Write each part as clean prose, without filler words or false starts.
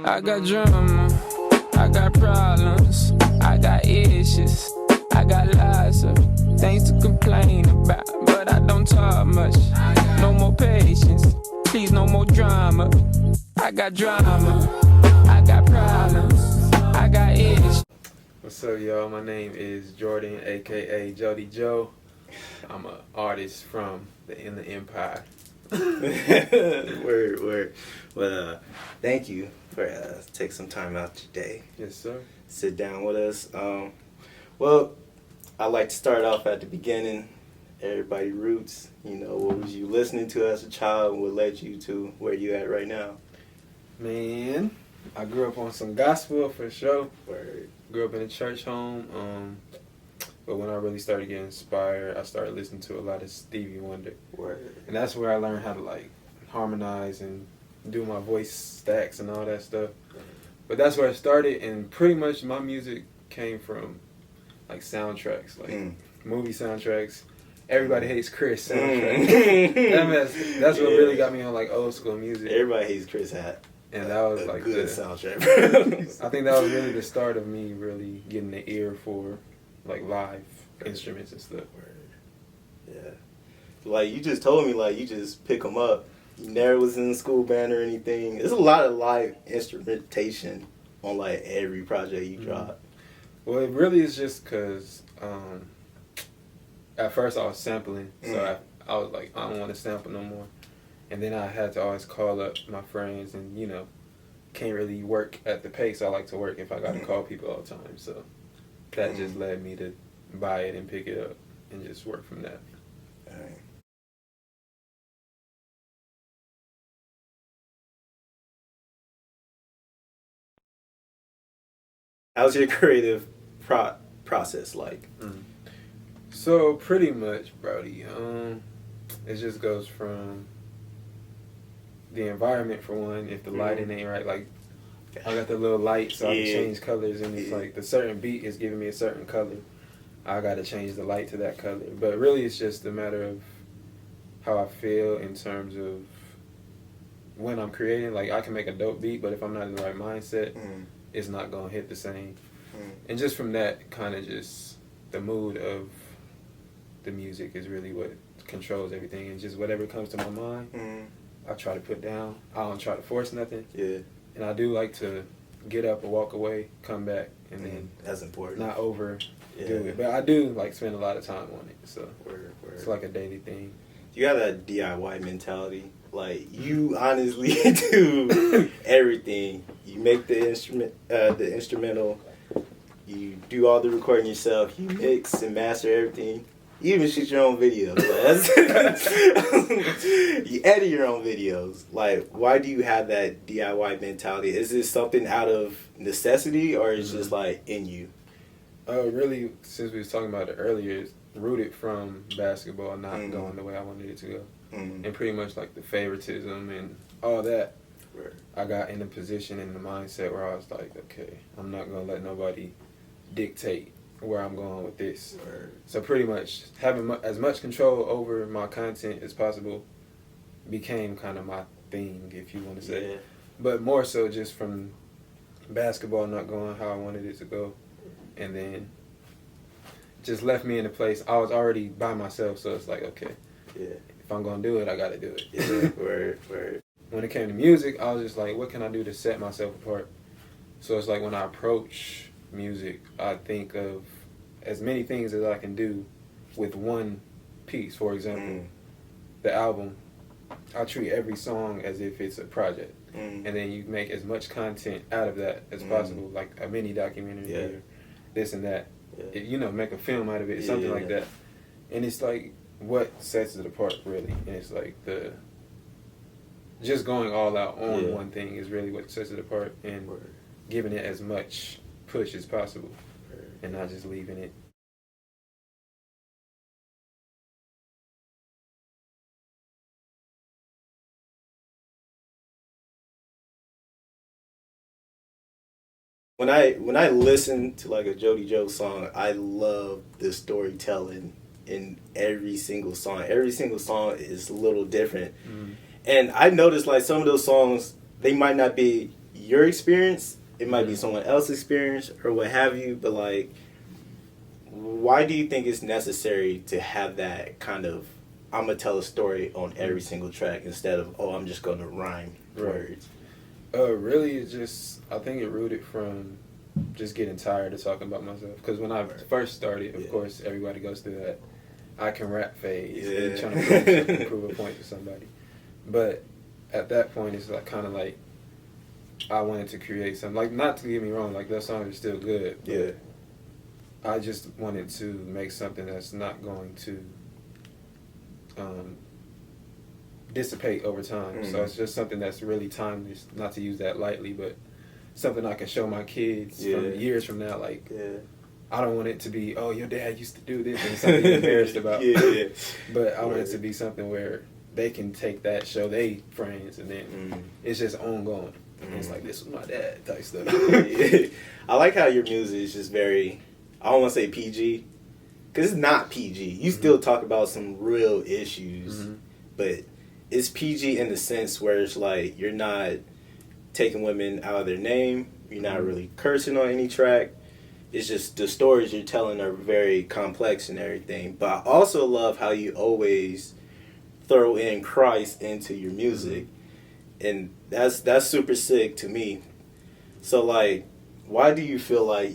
I got drama, I got problems, I got issues, I got lots of things to complain about, but I don't talk much. No more patience, please no more drama. I got drama, I got problems, I got issues. What's up, y'all? My name is Jordan, aka Jodie Jo. I'm an artist from the Inland Empire. Word. But thank you for take some time out today. Yes, sir. Sit down with us. Well, I like to start off at the beginning. Everybody roots. You know, what was you listening to as a child and what led you to where you at right now? Man, I grew up on some gospel for sure. Word. Grew up in a church home. But when I really started getting inspired, I started listening to a lot of Stevie Wonder. Word. And that's where I learned how to like harmonize and do my voice stacks and all that stuff. But that's where I started, and pretty much my music came from like soundtracks, like movie soundtracks. Everybody Hates Chris soundtrack. That's what really got me on like old school music. Everybody Hates Chris hat. And that was like good soundtrack. I think that was really the start of me really getting the ear for like live instruments and stuff. Yeah. Like you just told me, like you just pick them up. You never was in the school band or anything. There's a lot of live instrumentation on like every project you drop. Well, it really is just because at first I was sampling, so I was like, I don't want to sample no more. And then I had to always call up my friends, and you know, can't really work at the pace I like to work if I got to call people all the time. So that just led me to buy it and pick it up and just work from that. All right. How's your creative process like? So pretty much, Brody, it just goes from the environment for one. If the lighting ain't right, like I got the little light so I can change colors, and it's like the certain beat is giving me a certain color. I got to change the light to that color. But really it's just a matter of how I feel in terms of when I'm creating. Like I can make a dope beat, but if I'm not in the right mindset, it's not going to hit the same. And just from that, kind of just the mood of the music is really what controls everything. And just whatever comes to my mind, I try to put down. I don't try to force nothing. Yeah. And I do like to get up and walk away, come back, and then that's important. not overdo it. But I do like spend a lot of time on it. So Word. It's like a daily thing. You have that DIY mentality. Like you honestly do everything. You make the instrumental. You do all the recording yourself. You mix and master everything. You even shoot your own videos. You edit your own videos. Like, why do you have that DIY mentality? Is this something out of necessity, or is it just like in you? Really, since we was talking about it earlier, it's rooted from basketball not going the way I wanted it to go. And pretty much like the favoritism and all that. Right. I got in a position in the mindset where I was like, okay, I'm not going to let nobody dictate where I'm going with this. Right. So pretty much having as much control over my content as possible became kind of my thing, if you want to say. Yeah. But more so just from basketball not going how I wanted it to go. And then just left me in a place. I was already by myself, so it's like, okay, if I'm going to do it, I got to do it. Yeah. Word. When it came to music, I was just like, what can I do to set myself apart? So it's like when I approach music, I think of as many things as I can do with one piece. For example, the album, I treat every song as if it's a project. And then you make as much content out of that as possible, like a mini documentary or this and that. You know, make a film out of it, something like that. And it's like what sets it apart, really. And it's like just going all out on one thing is really what sets it apart, and giving it as much push as possible and not just leaving it. When I listen to like a Jodie Jo song, I love the storytelling in every single song. Every single song is a little different. And I noticed like some of those songs, they might not be your experience. It might be someone else's experience or what have you. But like, why do you think it's necessary to have that kind of, I'm going to tell a story on every single track instead of, oh, I'm just going to rhyme words? Really, it's just, I think it rooted from just getting tired of talking about myself. Because when I first started, of course, everybody goes through that I can rap phase and trying to prove a point to somebody. But at that point, it's like kind of like I wanted to create something. Like, not to get me wrong, like, that song is still good. Yeah. I just wanted to make something that's not going to dissipate over time. So it's just something that's really timeless, not to use that lightly, but something I can show my kids from years from now. Like, I don't want it to be, oh, your dad used to do this and something you're embarrassed about. But I want it to be something where they can take that, show they friends, and then it's just ongoing. And it's like, this was my dad type stuff. I like how your music is just very, I don't want to say PG, because it's not PG. You still talk about some real issues, but it's PG in the sense where it's like you're not taking women out of their name. You're not really cursing on any track. It's just the stories you're telling are very complex and everything. But I also love how you always throw in Christ into your music. And that's super sick to me. So, like, why do you feel like,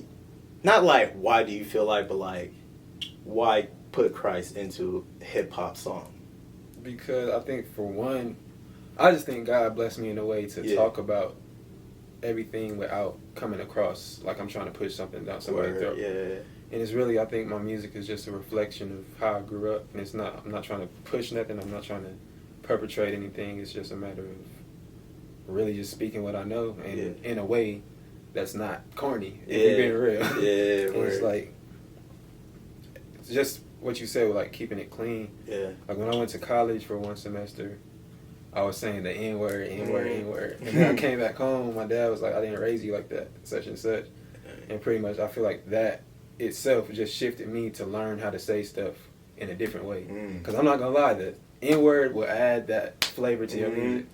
not like why do you feel like, but like, why put Christ into a hip-hop song? Because I think, for one, I just think God blessed me in a way to talk about everything without coming across like I'm trying to push something down somebody's throat. And it's really, I think my music is just a reflection of how I grew up. And it's not, I'm not trying to push nothing. I'm not trying to perpetrate anything. It's just a matter of really just speaking what I know, and in a way that's not corny, if you're being real. And it's like, it's just what you said with like keeping it clean. Like when I went to college for one semester, I was saying the N-word. And then I came back home, my dad was like, I didn't raise you like that, such and such. And pretty much I feel like that itself just shifted me to learn how to say stuff in a different way. Because I'm not going to lie, the N-word will add that flavor to your music.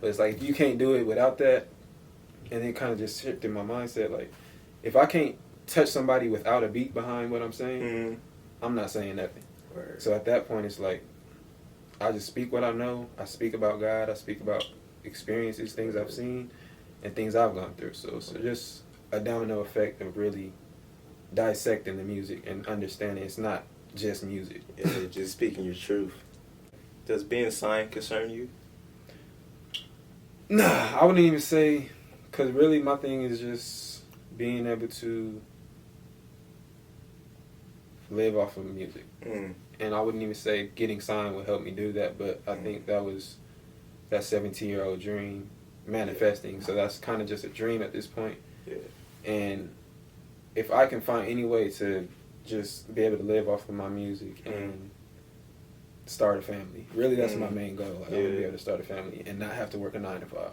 But it's like, if you can't do it without that, and it kind of just shifted my mindset. Like, if I can't touch somebody without a beat behind what I'm saying, I'm not saying nothing. So at that point, it's like, I just speak what I know. I speak about God. I speak about experiences, things I've seen, and things I've gone through. So just a domino effect of really dissecting the music and understanding it's not just music. Just speaking your truth. Does being signed concern you? Nah, I wouldn't even say, because really my thing is just being able to live off of music. And I wouldn't even say getting signed would help me do that, but I think that was that 17-year-old dream manifesting. So that's kind of just a dream at this point. And if I can find any way to just be able to live off of my music and start a family, really that's my main goal. Like, I want to be able to start a family and not have to work a 9 to 5.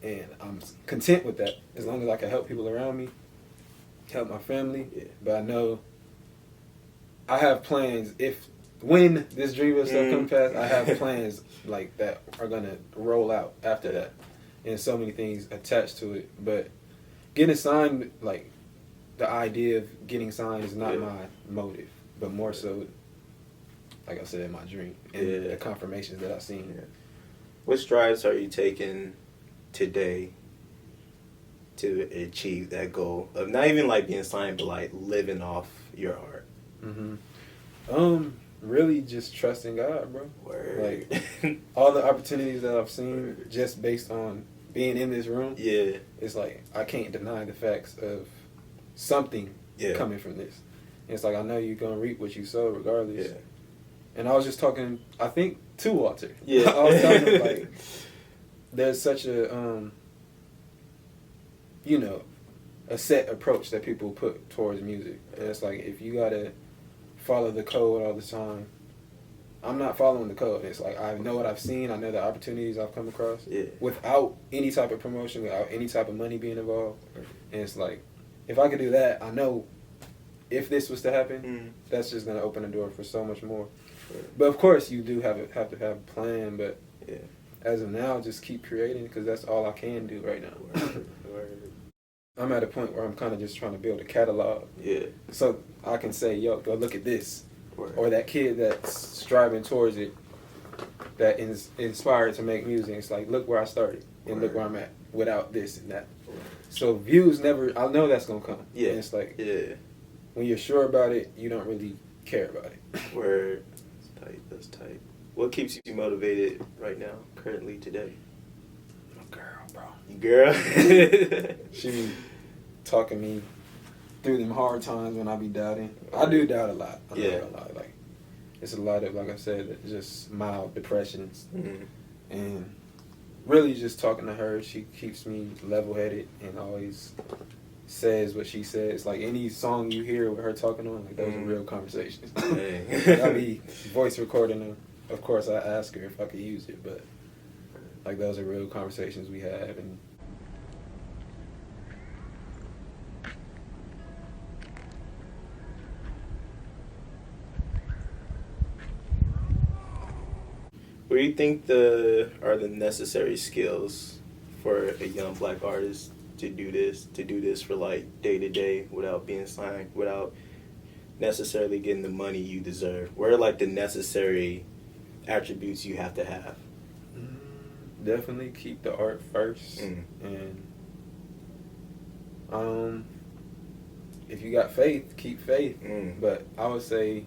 And I'm content with that as long as I can help people around me, help my family. But I know I have plans. When this dream of stuff comes past, I have plans like that are gonna roll out after that, and so many things attached to it. But getting signed, like the idea of getting signed, is not my motive, but more so, like I said, my dream and the confirmations that I've seen. What strides are you taking today to achieve that goal of not even like being signed, but like living off your art? Really just trusting God, bro. Like all the opportunities that I've seen just based on being in this room. It's like I can't deny the facts of something coming from this. And it's like, I know you're gonna reap what you sow regardless. And I was just talking, I think, to Walter. I was telling him, like, there's such a a set approach that people put towards music. And it's like, if you gotta follow the code all the time, I'm not following the code. It's like, I know what I've seen, I know the opportunities I've come across without any type of promotion, without any type of money being involved. And it's like, if I could do that, I know if this was to happen, that's just going to open the door for so much more. But of course, you do have to have a plan, but as of now, just keep creating because that's all I can do right now. Word. I'm at a point where I'm kind of just trying to build a catalog. Yeah. So I can say, yo, go look at this. Word. Or that kid that's striving towards it, that is inspired to make music. It's like, look where I started and look where I'm at without this and that. So views never, I know that's going to come. Yeah. And it's like, Yeah. when you're sure about it, you don't really care about it. Word. That's tight. That's tight. What keeps you motivated right now, currently, today? My girl, bro. You girl? She be talking me through them hard times when I be doubting. I do doubt a lot. I'm not gonna lie. Like, it's a lot of, like I said, just mild depressions. Mm-hmm. And really just talking to her, she keeps me level-headed and always says what she says. Like, any song you hear with her talking on, like, those are real conversations. I be voice recording them. Of course, I ask her if I could use it, but, like, those are real conversations we have. And what do you think are the necessary skills for a young black artist to do this for like day to day without being signed, without necessarily getting the money you deserve? What are like the necessary attributes you have to have? definitely keep the art first. And if you got faith, keep faith. But I would say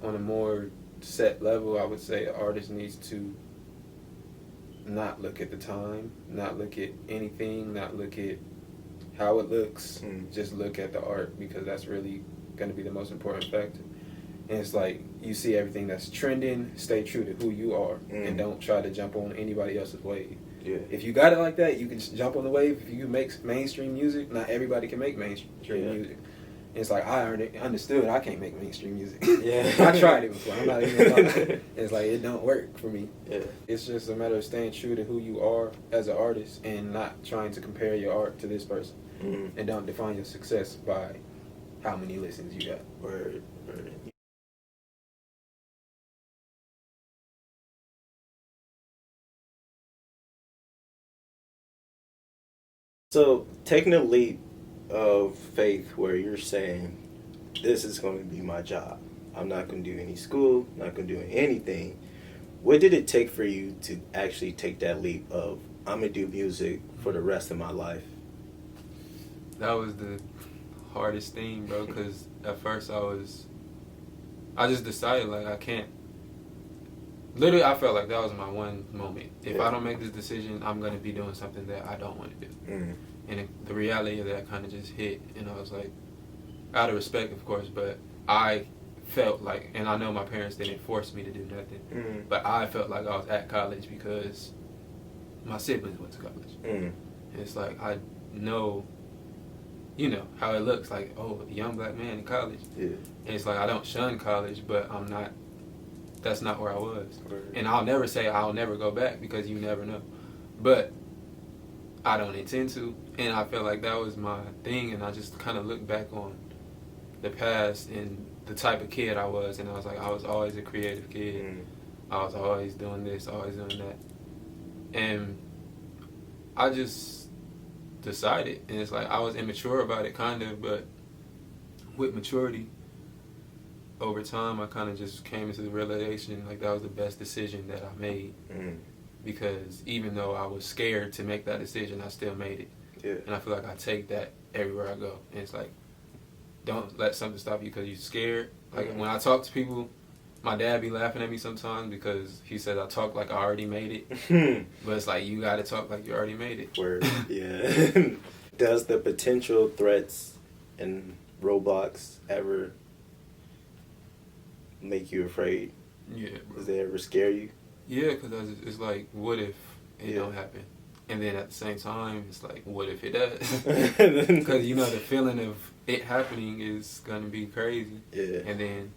on a more set level, I would say an artist needs to not look at the time, not look at anything, not look at how it looks, just look at the art, because that's really going to be the most important factor. And it's like, you see everything that's trending, stay true to who you are, and don't try to jump on anybody else's wave. Yeah. If you got it like that, you can just jump on the wave. If you make mainstream music, not everybody can make mainstream music. And it's like, I already understood I can't make mainstream music. Yeah. I tried it before. I'm not even gonna lie. It's like, it don't work for me. Yeah. It's just a matter of staying true to who you are as an artist and not trying to compare your art to this person. And don't define your success by how many listens you got. Word. So, taking a leap of faith where you're saying, this is going to be my job. I'm not going to do any school, not going to do anything. What did it take for you to actually take that leap of, I'm going to do music for the rest of my life? That was the hardest thing, bro, because at first I just decided, like, I can't. Literally, I felt like that was my one moment. If I don't make this decision, I'm going to be doing something that I don't want to do. And the reality of that kind of just hit. And I was like, out of respect, of course, but I felt like, and I know my parents didn't force me to do nothing, but I felt like I was at college because my siblings went to college. And it's like, I know, you know, how it looks like, oh, a young black man in college. And it's like, I don't shun college, but I'm not. That's not where I was. And I'll never say I'll never go back, because you never know. But I don't intend to. And I felt like that was my thing. And I just kind of looked back on the past and the type of kid I was. And I was like, I was always a creative kid. I was always doing this, always doing that. And I just decided. And it's like, I was immature about it, kind of. But with maturity, over time, I kind of just came into the realization, like, that was the best decision that I made. Because even though I was scared to make that decision, I still made it. And I feel like I take that everywhere I go. And it's like, don't let something stop you because you're scared. Like, when I talk to people, my dad be laughing at me sometimes because he says I talk like I already made it. But it's like, you got to talk like you already made it. Word. Yeah. Does the potential threats and roadblocks ever make you afraid? Yeah, bro. Does they ever scare you? Yeah, because it's like, what if it don't happen? And then at the same time, it's like, what if it does? Because, you know, the feeling of it happening is going to be crazy. Yeah. And then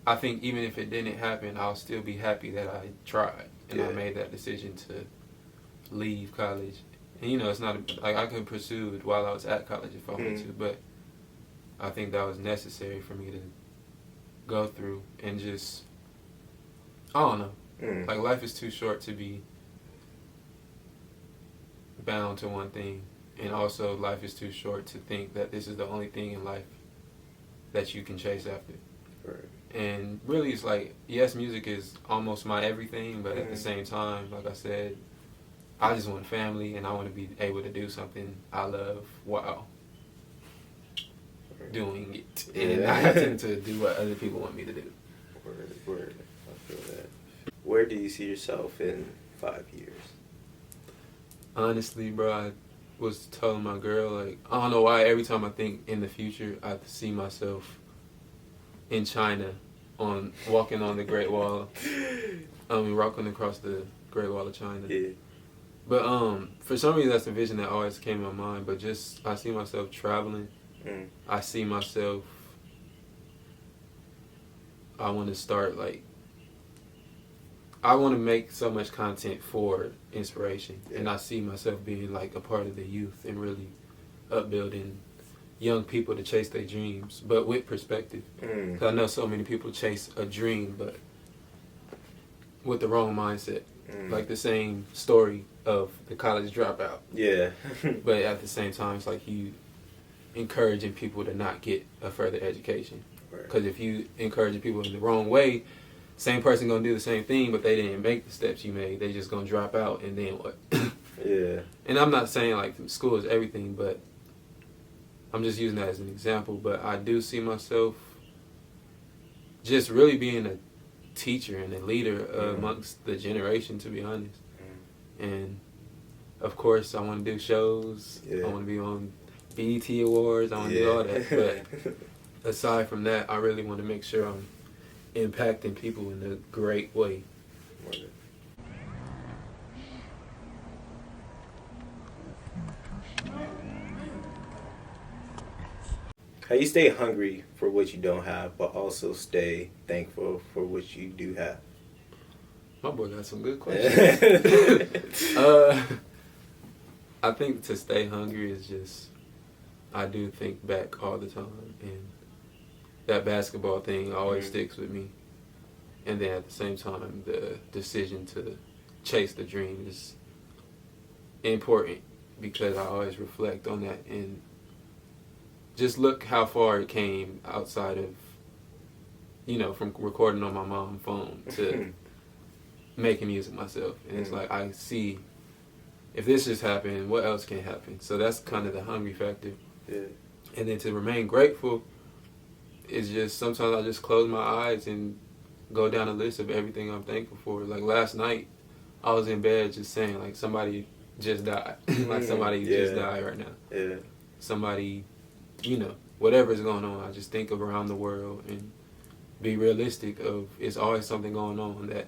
I think even if it didn't happen, I'll still be happy that I tried. And I made that decision to leave college. And, you know, it's not, like, I could pursue it while I was at college if I wanted to. But I think that was necessary for me to go through and just, I don't know. Like, life is too short to be bound to one thing. And also, life is too short to think that this is the only thing in life that you can chase after. Right. And really, it's like, yes, music is almost my everything, but at the same time, like I said, I just want family, and I want to be able to do something I love while doing it. And not having to do what other people want me to do. Word. I feel that. Where do you see yourself in 5 years? Honestly, bro, I was telling my girl, like, I don't know why every time I think in the future, I see myself in China, walking on the Great Wall. Walking across the Great Wall of China. Yeah. But for some reason, that's the vision that always came to my mind. But just, I see myself traveling. I see myself, I want to start, like, I want to make so much content for inspiration. Yeah. And I see myself being, like, a part of the youth and really upbuilding young people to chase their dreams, but with perspective. Because I know so many people chase a dream, but with the wrong mindset. Like the same story of the college dropout. Yeah. But at the same time, it's like you encouraging people to not get a further education. Because if you encouraging people in the wrong way, same person gonna do the same thing, but they didn't make the steps you made. They just gonna drop out, and then what? Yeah. And I'm not saying like school is everything, but I'm just using that as an example. But I do see myself just really being a teacher and a leader amongst the generation, to be honest. And of course, I want to do shows. I want to be on BET Awards. I want to do all that. But aside from that, I really want to make sure I'm impacting people in a great way. How you stay hungry for what you don't have, but also stay thankful for what you do have? My boy got some good questions. I think to stay hungry is just, I do think back all the time, and that basketball thing always sticks with me. And then at the same time, the decision to chase the dream is important, because I always reflect on that and just look how far it came outside of, from recording on my mom's phone to making music myself. And it's like, I see, if this just happened, what else can happen? So that's kind of the hungry factor. Yeah. And then to remain grateful is just, sometimes I just close my eyes and go down a list of everything I'm thankful for. Like last night, I was in bed just saying, like, somebody just died. Like somebody just died right now. Yeah. Somebody, whatever's going on, I just think of around the world and be realistic of, it's always something going on that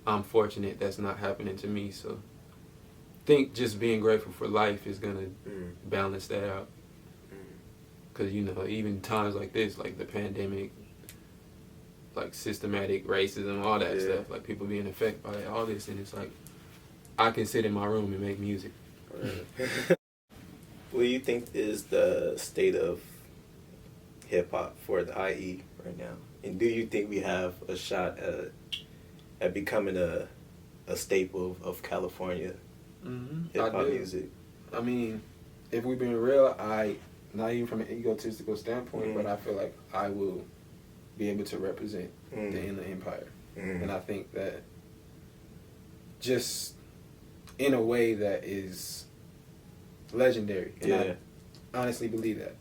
I'm fortunate that's not happening to me. So I think just being grateful for life is going to balance that out. Because, even times like this, like the pandemic, like systematic racism, all that stuff, like people being affected by all this, and it's like, I can sit in my room and make music. What do you think is the state of hip-hop for the IE right now? And do you think we have a shot at becoming a staple of California hip-hop music? I mean, if we're being real, not even from an egotistical standpoint, but I feel like I will be able to represent the Inland Empire. And I think that just in a way that is legendary. And I honestly believe that.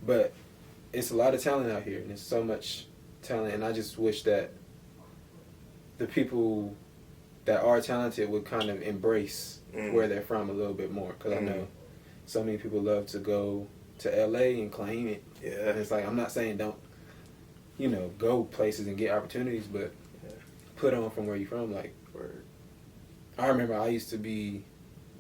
But it's a lot of talent out here, and there's so much talent, and I just wish that the people that are talented would kind of embrace where they're from a little bit more. Because I know so many people love to go to LA and claim it. Yeah. And it's like, I'm not saying don't, go places and get opportunities, but put on from where you're from. Like, I remember I used to be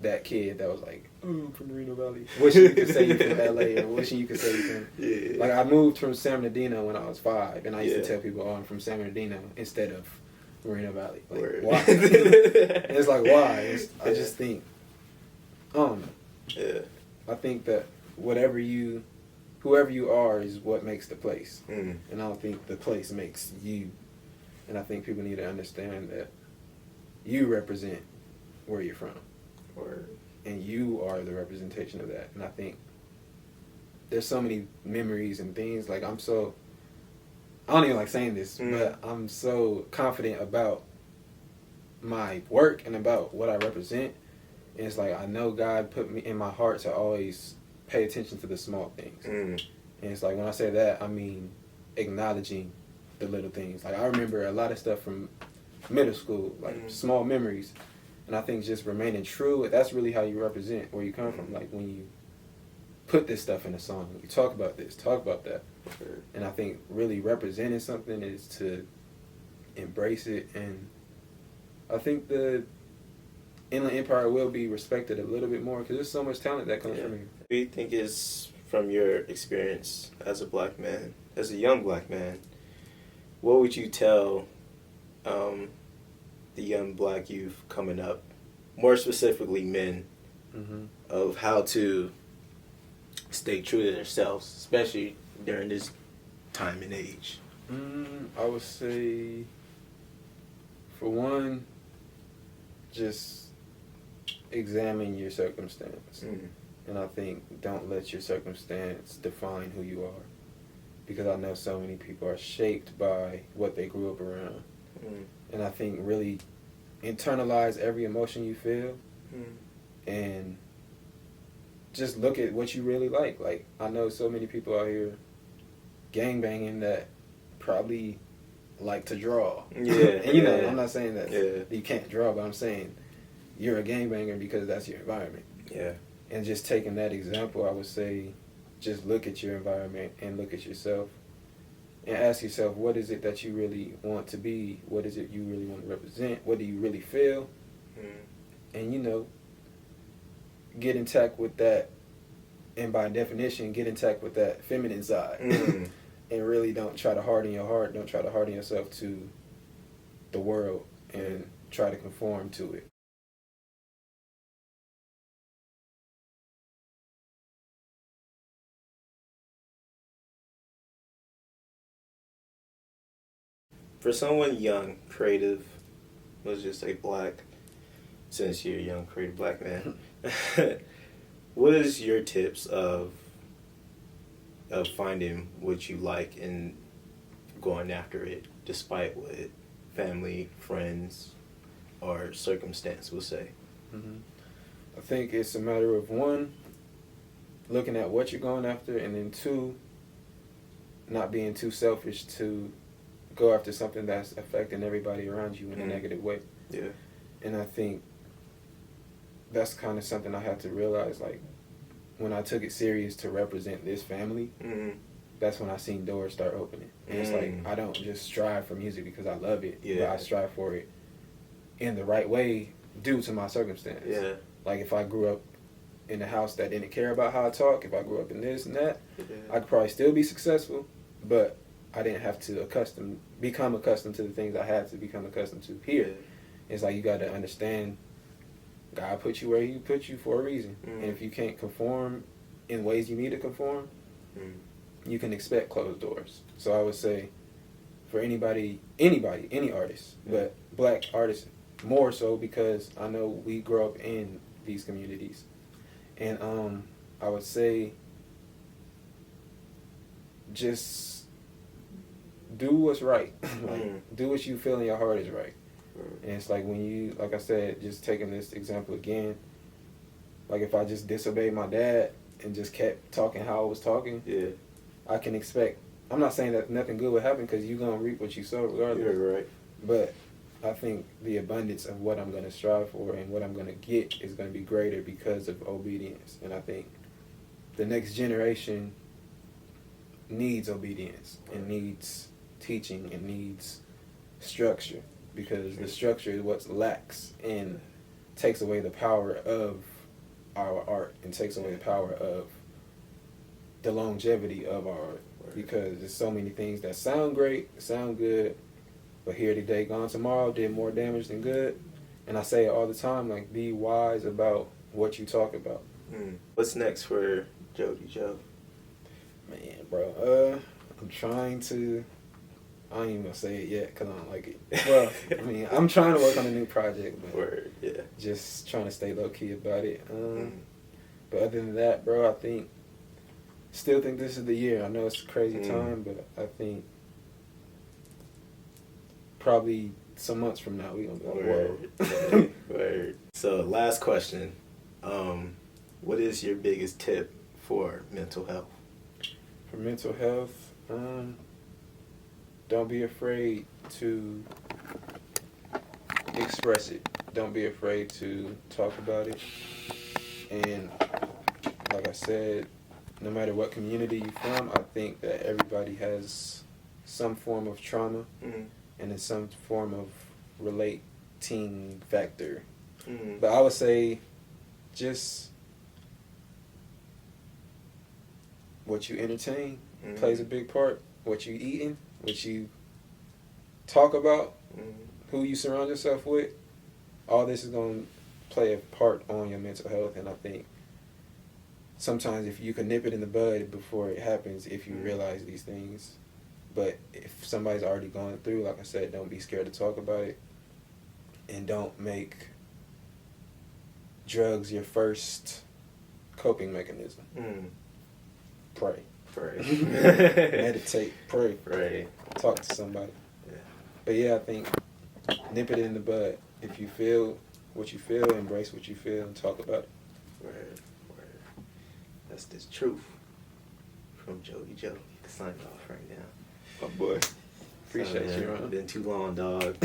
that kid that was like, oh, I'm from the Reno Valley. Wishing you could say you're from LA, or wishing you could say you're from... Yeah. Like, I moved from San Bernardino when I was 5, and I used to tell people, oh, I'm from San Bernardino instead of Reno Valley. Like, why? And it's like, why? I just think, I don't know. Yeah. I think that whoever you are is what makes the place. And I don't think the place makes you. And I think people need to understand that you represent where you're from. Or And you are the representation of that. And I think there's so many memories and things. Like, I don't even like saying this, but I'm so confident about my work and about what I represent. And it's like, I know God put me in my heart to always pay attention to the small things. And it's like, when I say that, I mean acknowledging the little things. Like, I remember a lot of stuff from middle school, like small memories. And I think just remaining true, that's really how you represent where you come from. Like, when you put this stuff in a song, you talk about this, talk about that. And I think really representing something is to embrace it. And I think the Inland Empire will be respected a little bit more because there's so much talent that comes from here. Do you think is from your experience as a black man, as a young black man, what would you tell the young black youth coming up, more specifically men, of how to stay true to themselves, especially during this time and age? I would say, for one, just examine your circumstance. And I think don't let your circumstance define who you are. Because I know so many people are shaped by what they grew up around. And I think really internalize every emotion you feel and just look at what you really like. Like, I know so many people out here gangbanging that probably like to draw. And you know, I'm not saying that you can't draw, but I'm saying you're a gangbanger because that's your environment. And just taking that example, I would say just look at your environment and look at yourself and ask yourself, what is it that you really want to be? What is it you really want to represent? What do you really feel? And, you know, get intact with that. And by definition, get intact with that feminine side. And really don't try to harden your heart. Don't try to harden yourself to the world and try to conform to it. For someone young, creative, let's just say black, since you're a young, creative black man, what is your tips of finding what you like and going after it, despite what family, friends, or circumstance will say? I think it's a matter of, one, looking at what you're going after, and then two, not being too selfish to go after something that's affecting everybody around you in a negative way. And I think that's kind of something I had to realize, like, when I took it serious to represent this family, that's when I seen doors start opening. And it's like, I don't just strive for music because I love it, but I strive for it in the right way due to my circumstance. Like, if I grew up in a house that didn't care about how I talk, if I grew up in this and that, I could probably still be successful, but I didn't have to become accustomed to the things I had to become accustomed to here. It's like, you got to understand, God put you where He put you for a reason. And if you can't conform in ways you need to conform, you can expect closed doors. So I would say, for anybody, any artist, but black artists more so, because I know we grow up in these communities. And I would say, just do what's right. Like, do what you feel in your heart is right. And it's like, when you, like I said, just taking this example again, like, if I just disobeyed my dad and just kept talking how I was talking, I can expect, I'm not saying that nothing good would happen, because you're going to reap what you sow regardless. But I think the abundance of what I'm going to strive for and what I'm going to get is going to be greater because of obedience. And I think the next generation needs obedience and needs teaching and needs structure, because the structure is what lacks and takes away the power of our art and takes away the power of the longevity of our art. Because there's so many things that sound great, sound good, but here today, gone tomorrow, did more damage than good. And I say it all the time, like, be wise about what you talk about. What's next for Jodie Jo? Man, bro, I'm I ain't even gonna say it yet because I don't like it. Well, I mean, I'm trying to work on a new project, but Word, yeah. just trying to stay low key about it. But other than that, bro, I still think this is the year. I know it's a crazy time, but I think probably some months from now we gonna be like, whoa. Word. So last question, what is your biggest tip for mental health? For mental health, don't be afraid to express it. Don't be afraid to talk about it. And like I said, no matter what community you're from, I think that everybody has some form of trauma and in some form of relating factor. But I would say just what you entertain plays a big part. What you eating, what you talk about, who you surround yourself with, all this is going to play a part on your mental health. And I think sometimes if you can nip it in the bud before it happens, if you realize these things. But if somebody's already going through, like I said, don't be scared to talk about it. And don't make drugs your first coping mechanism. Pray. Meditate. Pray. Talk to somebody. Yeah. But yeah, I think nip it in the bud. If you feel what you feel, embrace what you feel, and talk about it. Word. That's the truth from Jodie Jo. Sign off right now. My boy. Appreciate you, man. Been too long, dog.